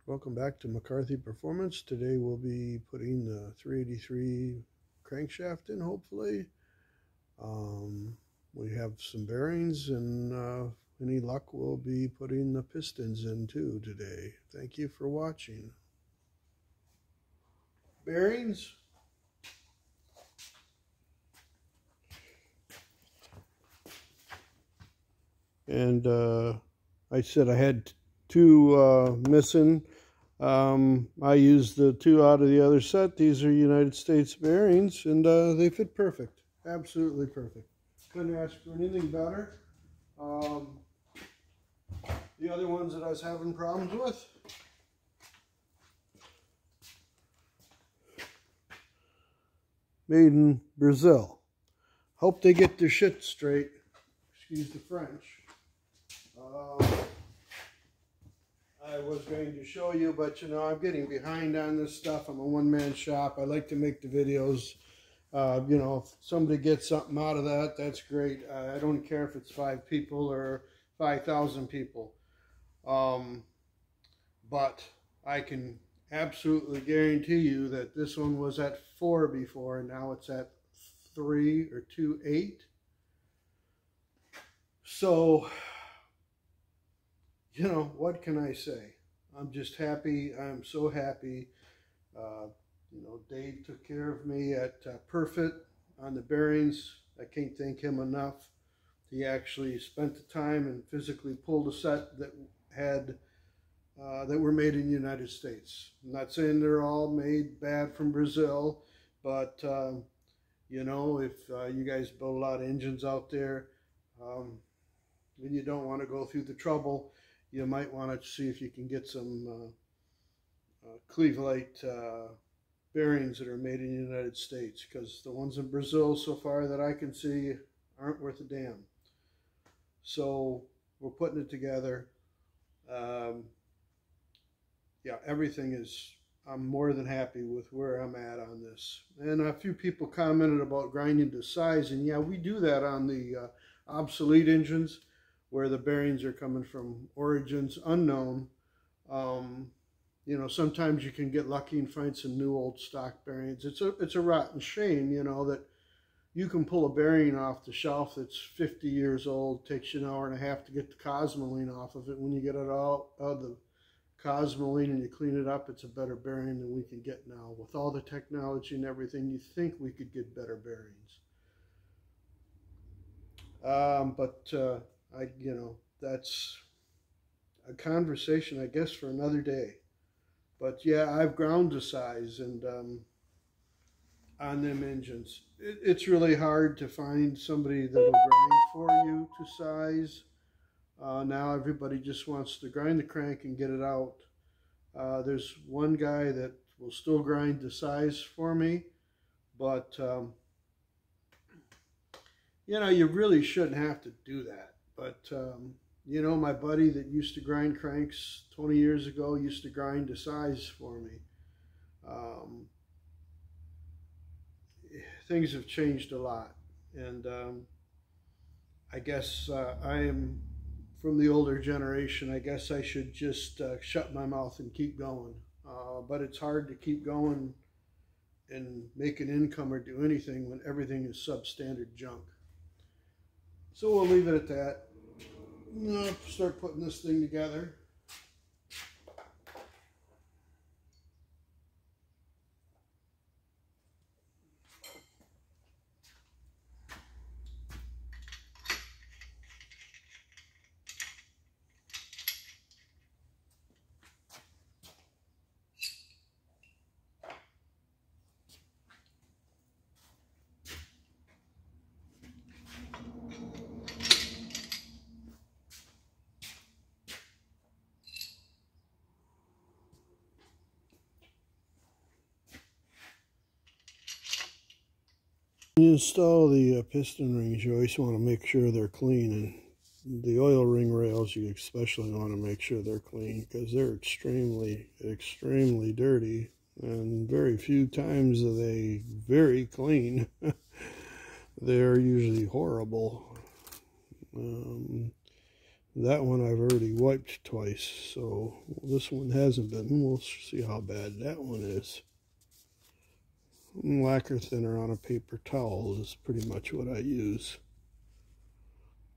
Welcome back to McCarthy Performance. Today we'll be putting the 383 crankshaft in, hopefully. We have some bearings, and any luck we'll be putting the pistons in too today. Thank you for watching. Bearings. And I said I had two missing. I used the two out of the other set. These are United States bearings, and they fit perfect. Absolutely perfect. Couldn't ask for anything better. The other ones that I was having problems with, made in Brazil. Hope they get their shit straight. Excuse the French. I was going to show you, but you know, I'm getting behind on this stuff. I'm a one-man shop. I like to make the videos. You know, if somebody gets something out of that, that's great. I don't care if it's 5 people or 5,000 people. But I can absolutely guarantee you that this one was at 4 before, and now it's at 3 or 2.8. So, you know, what can I say? I'm just happy. I'm so happy. You know, Dave took care of me at Perfect on the bearings. I can't thank him enough. He actually spent the time and physically pulled a set that had that were made in the United States. I'm not saying they're all made bad from Brazil, but you know, if you guys build a lot of engines out there, and you don't want to go through the trouble, you might want to see if you can get some Cleveland bearings that are made in the United States, because the ones in Brazil so far that I can see aren't worth a damn. So we're putting it together. Yeah, everything is, I'm more than happy with where I'm at on this. And a few people commented about grinding to size, and yeah, we do that on the obsolete engines where the bearings are coming from origins unknown. You know, sometimes you can get lucky and find some new old stock bearings. It's a rotten shame, you know, that you can pull a bearing off the shelf that's 50 years old, takes you an hour and a half to get the cosmoline off of it. When you get it out of the cosmoline and you clean it up, it's a better bearing than we can get now. With all the technology and everything, you think we could get better bearings. You know, that's a conversation, I guess, for another day. But yeah, I've ground to size, and on them engines, it's really hard to find somebody that'll grind for you to size. Now everybody just wants to grind the crank and get it out. There's one guy that will still grind the size for me, but you know, you really shouldn't have to do that. But you know, my buddy that used to grind cranks 20 years ago used to grind the size for me. Things have changed a lot, and I guess I am from the older generation. I guess I should just shut my mouth and keep going. But it's hard to keep going and make an income or do anything when everything is substandard junk. So we'll leave it at that. Start putting this thing together. When you install the piston rings, you always want to make sure they're clean, and the oil ring rails you especially want to make sure they're clean, because they're extremely dirty, and very few times are they very clean. They're usually horrible. That one I've already wiped twice, so this one hasn't been. We'll see how bad that one is. Lacquer thinner on a paper towel is pretty much what I use.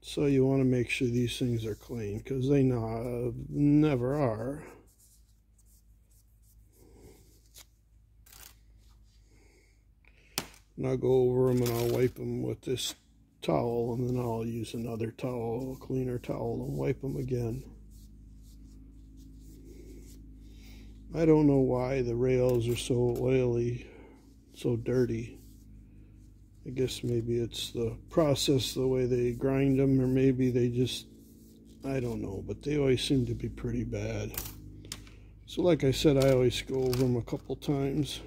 So you want to make sure these things are clean, because they never are. And I'll go over them and I'll wipe them with this towel, and then I'll use another towel, a cleaner towel, and wipe them again. I don't know why the rails are so oily, so dirty. I guess maybe it's the process, the way they grind them, or maybe they just, I don't know, but they always seem to be pretty bad. So like I said, I always go over them a couple times.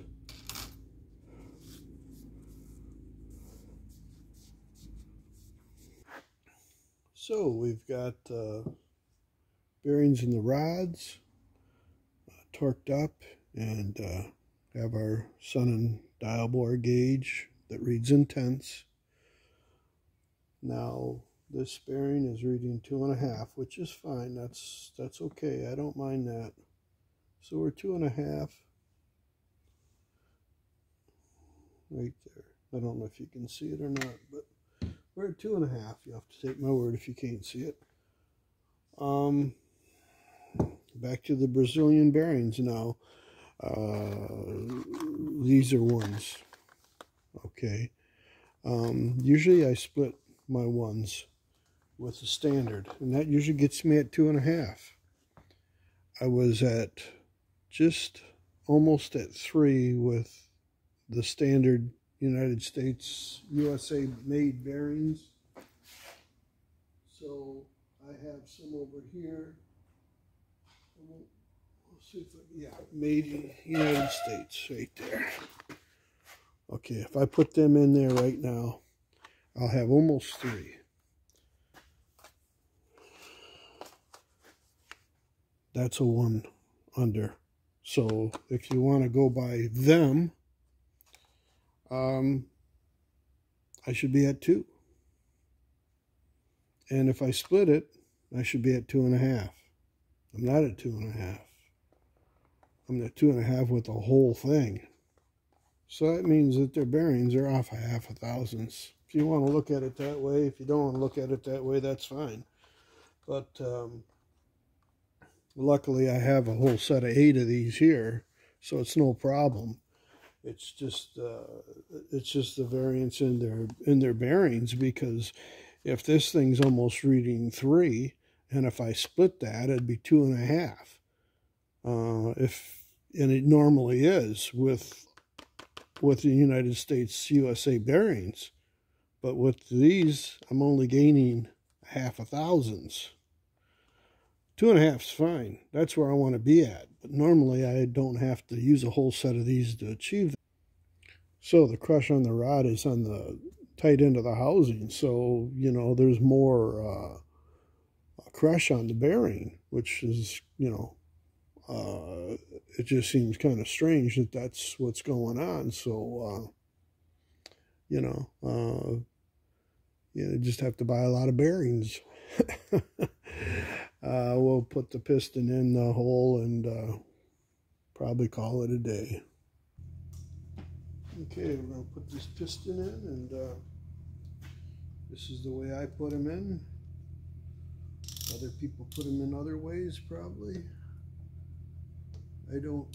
So we've got bearings in the rods, torqued up, and have our sun and dial bore gauge that reads intense. Now this bearing is reading 2.5, which is fine. That's okay. I don't mind that. So we're 2.5 right there. I don't know if you can see it or not, but we're at 2.5. You have to take my word if you can't see it. Back to the Brazilian bearings now. These are ones. Okay. Usually I split my ones with the standard, and that usually gets me at 2.5. I was at just almost at 3 with the standard United States, USA made bearings. So I have some over here. Let's see if yeah, made in United States right there. Okay, if I put them in there right now, I'll have almost 3. That's a 1 under. So if you want to go by them, I should be at 2. And if I split it, I should be at 2.5. I'm not at 2.5. I'm at 2.5 with the whole thing. So that means that their bearings are off a 0.5 thousandths. If you want to look at it that way, if you don't want to look at it that way, that's fine. But luckily I have a whole set of 8 of these here, so it's no problem. It's just the variance in their bearings, because if this thing's almost reading 3, and if I split that, it'd be 2.5. And it normally is with the United States USA bearings, but with these I'm only gaining 0.5 thousandths. 2.5's fine. That's where I want to be at. But normally I don't have to use a whole set of these to achieve that. So the crush on the rod is on the tight end of the housing. So, you know, there's more crush on the bearing, which is, you know, it just seems kind of strange that that's what's going on. So, you know, you just have to buy a lot of bearings. We'll put the piston in the hole and probably call it a day. Okay, we're going to put this piston in, and this is the way I put them in. Other people put them in other ways, probably. I don't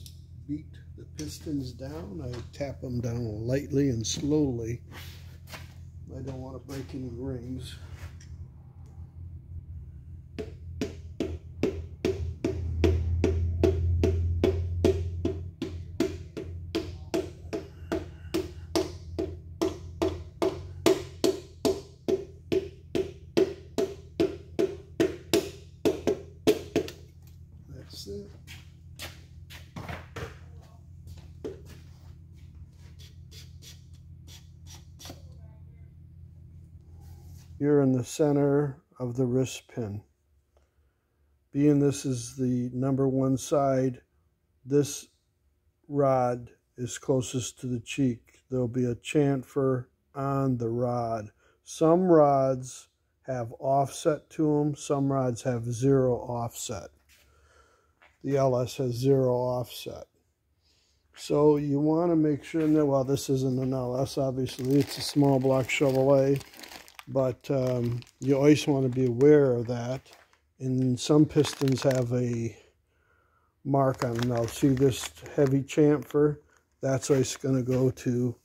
beat the pistons down. I tap them down lightly and slowly. I don't want to break any rings. That's it. You're in the center of the wrist pin. Being this is the #1 side, this rod is closest to the cheek. There'll be a chamfer on the rod. Some rods have offset to them. Some rods have zero offset. The LS has zero offset. So you want to make sure that, well, this isn't an LS, obviously. It's a small block Chevrolet. But you always want to be aware of that. And some pistons have a mark on them. Now, see this heavy chamfer? That's always going to go to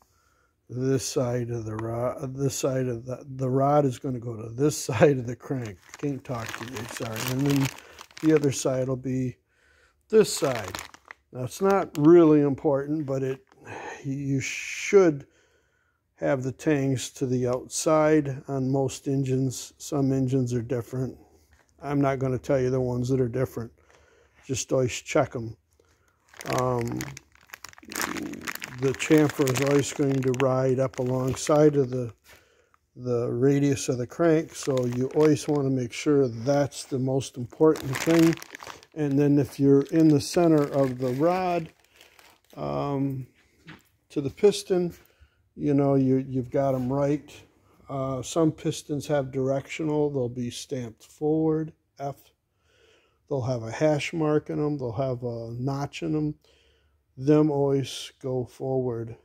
this side of the rod. This side of the rod is going to go to this side of the crank. Can't talk to you, sorry. And then the other side will be this side. Now, it's not really important, but you should have the tangs to the outside on most engines. Some engines are different. I'm not going to tell you the ones that are different. Just always check them. The chamfer is always going to ride up alongside of the radius of the crank, so you always want to make sure that's the most important thing. And then if you're in the center of the rod to the piston, you know, you've got them right. Some pistons have directional. They'll be stamped forward, F. They'll have a hash mark in them. They'll have a notch in them. Them always go forward.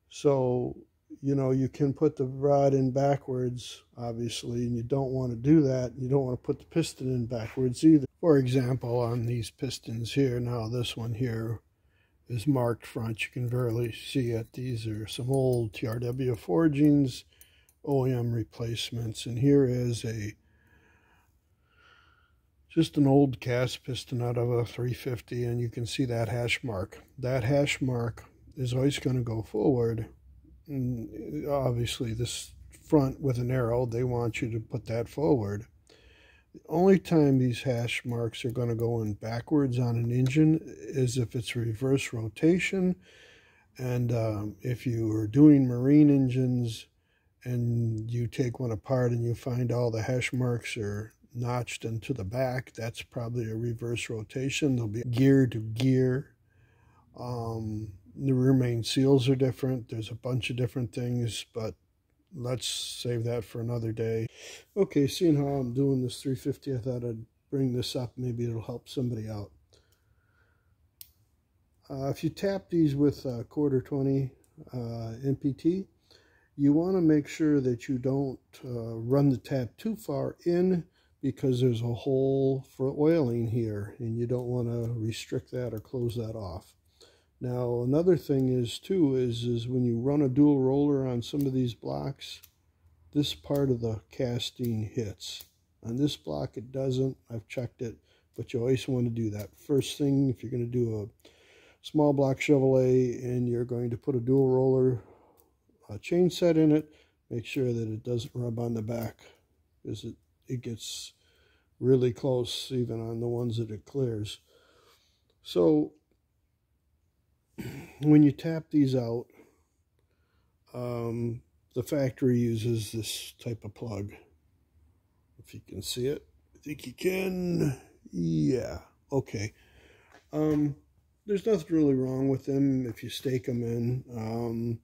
So, you know, you can put the rod in backwards, obviously, and you don't want to do that. You don't want to put the piston in backwards either. For example, on these pistons here, now this one here is marked front. You can barely see it. These are some old TRW forgings, OEM replacements, and here is just an old cast piston out of a 350, and you can see that hash mark. That hash mark is always going to go forward. And obviously, this front with an arrow, they want you to put that forward. The only time these hash marks are going to go in backwards on an engine is if it's reverse rotation. And if you are doing marine engines and you take one apart and you find all the hash marks are notched into the back, that's probably a reverse rotation. They'll be gear to gear. The rear main seals are different. There's a bunch of different things, but let's save that for another day. Okay, seeing how I'm doing this 350, I thought I'd bring this up. Maybe it'll help somebody out. If you tap these with quarter 20 NPT, you want to make sure that you don't run the tap too far in, because there's a hole for oiling here, and you don't want to restrict that or close that off. Now, another thing is when you run a dual roller on some of these blocks, this part of the casting hits. On this block, it doesn't. I've checked it, but you always want to do that. First thing, if you're going to do a small block Chevrolet and you're going to put a dual roller chain set in it, make sure that it doesn't rub on the back, because it gets really close even on the ones that it clears. So when you tap these out, the factory uses this type of plug. If you can see it, I think you can. Yeah, okay. There's nothing really wrong with them if you stake them in,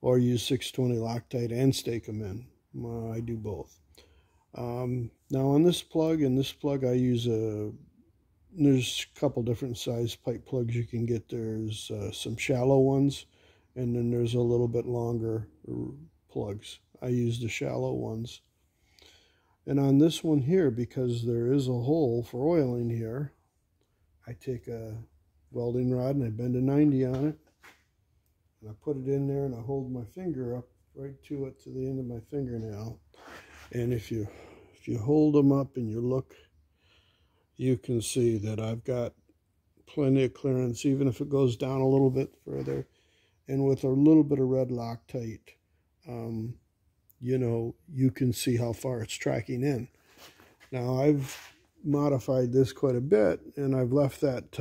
or use 620 Loctite and stake them in. I do both. Now on this plug, I use there's a couple different size pipe plugs you can get. There's some shallow ones, and then there's a little bit longer plugs. I use the shallow ones. And on this one here, because there is a hole for oiling here, I take a welding rod and I bend a 90 on it, and I put it in there, and I hold my finger up right to it, to the end of my fingernail. And if you hold them up and you look, you can see that I've got plenty of clearance, even if it goes down a little bit further. And with a little bit of red Loctite, you know, you can see how far it's tracking in. Now, I've modified this quite a bit, and I've left that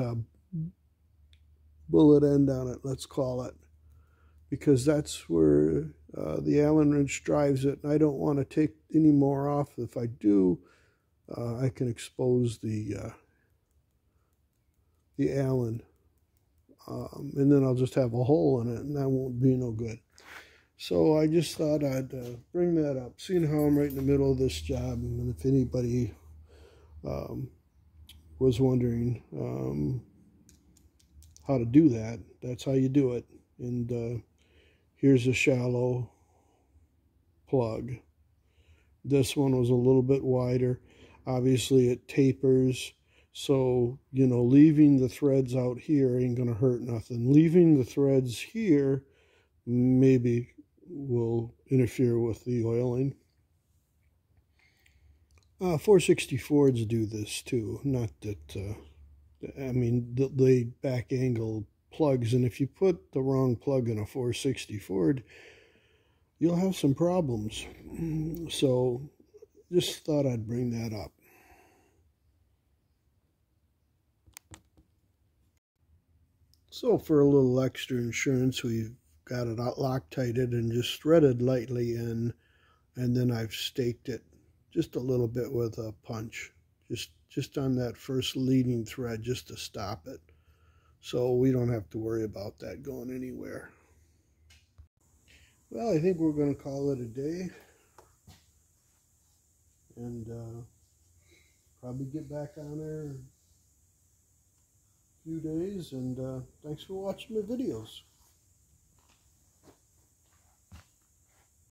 bullet end on it, let's call it, because that's where the Allen wrench drives it, and I don't want to take any more off. If I do, I can expose the Allen, and then I'll just have a hole in it, and that won't be no good. So I just thought I'd bring that up, seeing how I'm right in the middle of this job, and if anybody was wondering how to do that, that's how you do it. And here's a shallow plug. This one was a little bit wider. Obviously it tapers, so you know, leaving the threads out here ain't gonna hurt nothing. Leaving the threads here maybe will interfere with the oiling. 460 Fords do this too. Not that, I mean, they back angle plugs, and if you put the wrong plug in a 460 Ford, you'll have some problems. So just thought I'd bring that up. So for a little extra insurance, we've got it Loctited and just threaded lightly in, and then I've staked it just a little bit with a punch, just on that first leading thread, just to stop it, so we don't have to worry about that going anywhere. Well, I think we're going to call it a day, and probably get back on there in a few days, and thanks for watching my videos.